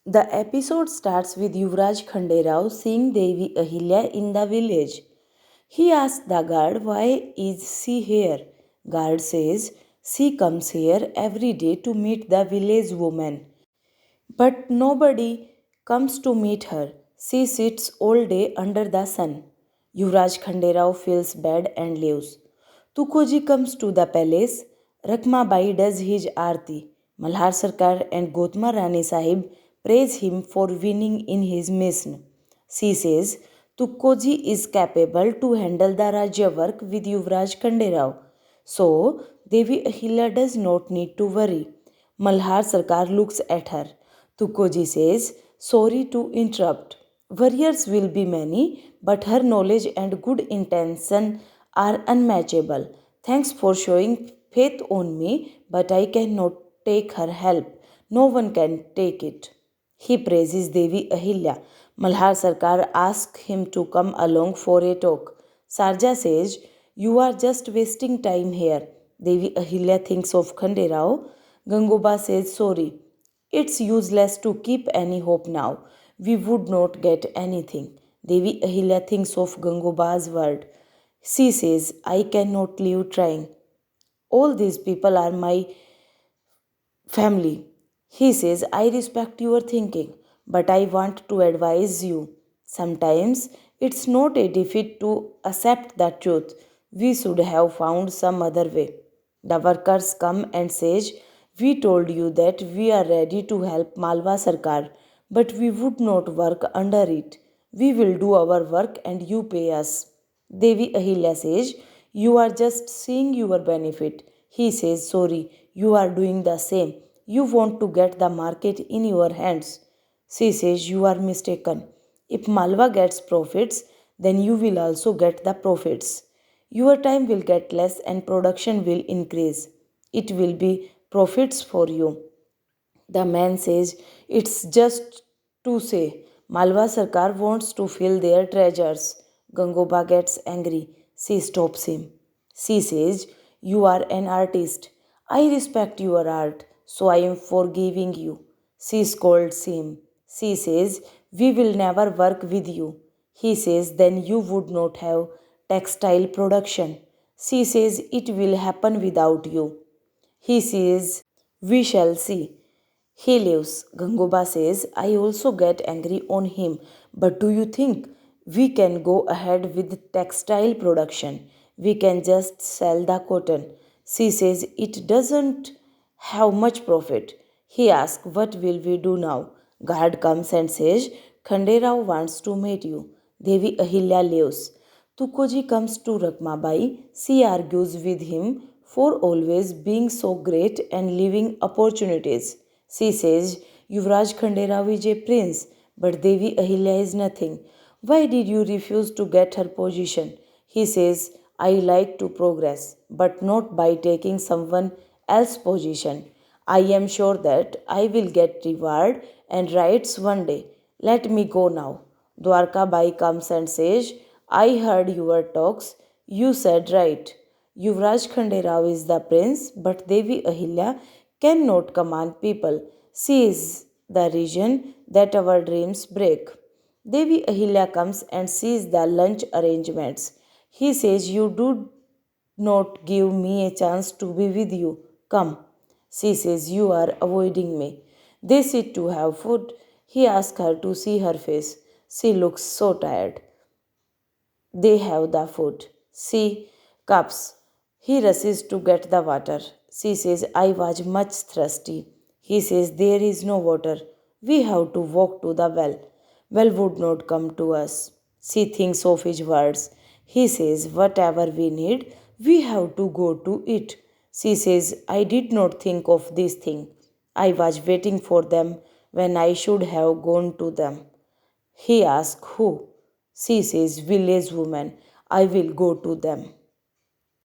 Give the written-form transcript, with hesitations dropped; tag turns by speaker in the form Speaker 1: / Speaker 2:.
Speaker 1: The episode starts with Yuvraj Khanderao seeing Devi Ahilya in the village. He asks the guard, "Why is she here?" Guard says, "She comes here every day to meet the village woman. But nobody comes to meet her. She sits all day under the sun." Yuvraj Khanderao feels bad and leaves. Tukoji comes to the palace. Rakmabai does his arti. Malhar Sarkar and Gotma Rani Sahib praise him for winning in his mission. She says Tukkoji is capable to handle the Rajya work with Yuvraj Khanderao. So Devi Ahilya does not need to worry. Malhar Sarkar looks at her. Tukkoji says, "Sorry to interrupt. Warriors will be many, but her knowledge and good intention are unmatchable. Thanks for showing faith on me, but I cannot take her help. No one can take it." He praises Devi Ahilya. Malhar Sarkar asks him to come along for a talk. Sarja says, "You are just wasting time here." Devi Ahilya thinks of Khanderao. Gangoba says, "Sorry. It's useless to keep any hope now. We would not get anything." Devi Ahilya thinks of Gangoba's word. She says, "I cannot leave trying. All these people are my family." He says, "I respect your thinking, but I want to advise you. Sometimes it's not a defeat to accept the truth. We should have found some other way." The workers come and says, "We told you that we are ready to help Malwa Sarkar, but we would not work under it. We will do our work and you pay us." Devi Ahilya says, "You are just seeing your benefit." He says, "Sorry, you are doing the same. You want to get the market in your hands." She says, "You are mistaken. If Malwa gets profits, then you will also get the profits. Your time will get less and production will increase. It will be profits for you." The man says, "It's just to say, Malwa Sarkar wants to fill their treasures." Gangoba gets angry. She stops him. She says, "You are an artist. I respect your art, so I am forgiving you." She scolds him. She says, "We will never work with you." He says, "Then you would not have textile production." She says, "It will happen without you." He says, "We shall see." He leaves. Gangoba says, "I also get angry on him. But do you think we can go ahead with textile production? We can just sell the cotton." She says, "It doesn't have much profit." He asks, "What will we do now?" Guard comes and says, "Khanderao wants to meet you." Devi Ahilya leaves. Tukoji comes to Rakmabai. She argues with him for always being so great and leaving opportunities. She says, "Yuvraj Khanderao is a prince, but Devi Ahilya is nothing. Why did you refuse to get her position?" He says, "I like to progress, but not by taking someone else's position. I am sure that I will get reward and rights one day. Let me go now." Dwarka Bai comes and says, "I heard your talks. You said right. Yuvraj Khanderao is the prince, but Devi Ahilya cannot command people. She is the reason that our dreams break." Devi Ahilya comes and sees the lunch arrangements. He says, "You do not give me a chance to be with you. Come." She says, "You are avoiding me." They sit to have food. He asks her to see her face. She looks so tired. They have the food. She cups. He rushes to get the water. She says, "I was much thirsty." He says, "There is no water. We have to walk to the well. Well would not come to us." She thinks of his words. He says, "Whatever we need, we have to go to it." She says, "I did not think of this thing. I was waiting for them when I should have gone to them." He asks, "Who?" She says, "Village woman. I will go to them."